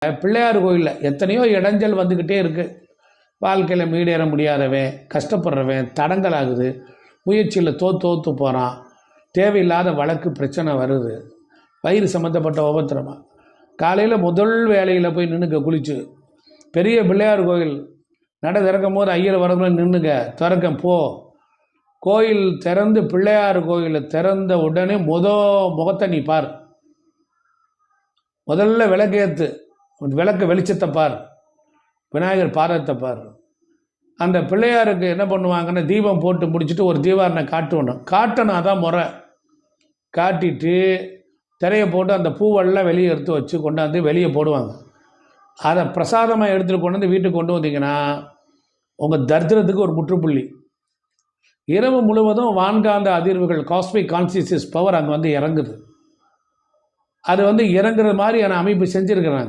பிள்ளையார் கோயிலில் எத்தனையோ இடைஞ்சல் வந்துக்கிட்டே இருக்குது. வாழ்க்கையில் மீடேற முடியாதவன், கஷ்டப்படுறவன், தடங்கள் ஆகுது, முயற்சியில் தோற்று போகிறான், தேவையில்லாத வழக்கு பிரச்சனை வருது, வயிறு சம்மந்தப்பட்ட உபத்திரமாக. காலையில் முதல் வேலையில் போய் நின்றுக்க குளிச்சு, பெரிய பிள்ளையார் கோயில் நட திறக்கும் போது ஐயர் வரதுல நின்றுக்க, திறக்க போ. கோயில் திறந்து பிள்ளையார் கோயிலை திறந்த உடனே முகத்தை நீ பார். முதல்ல விளக்கேற்று, விளக்கு வெளிச்சத்தை பார், விநாயகர் பாதத்தை பார். அந்த பிள்ளையாருக்கு என்ன பண்ணுவாங்கன்னா, தீபம் போட்டு முடிச்சுட்டு ஒரு தீபாரணை காட்டணும், அதான் முறை. காட்டிட்டு திரையை போட்டு அந்த பூவெல்லாம் வெளியே எடுத்து வச்சு கொண்டாந்து வெளியே போடுவாங்க. அதை பிரசாதமாக எடுத்துகிட்டு கொண்டு வந்து வீட்டுக்கு கொண்டு வந்தீங்கன்னா உங்கள் தரித்திரத்துக்கு ஒரு முற்றுப்புள்ளி. இரவு முழுவதும் வான்காந்த அதிர்வுகள், காஸ்மிக் கான்சியஸ் பவர் அங்கே வந்து இறங்குது. அது வந்து இறங்குற மாதிரியான அமைப்பு செஞ்சுருக்கிறாங்க.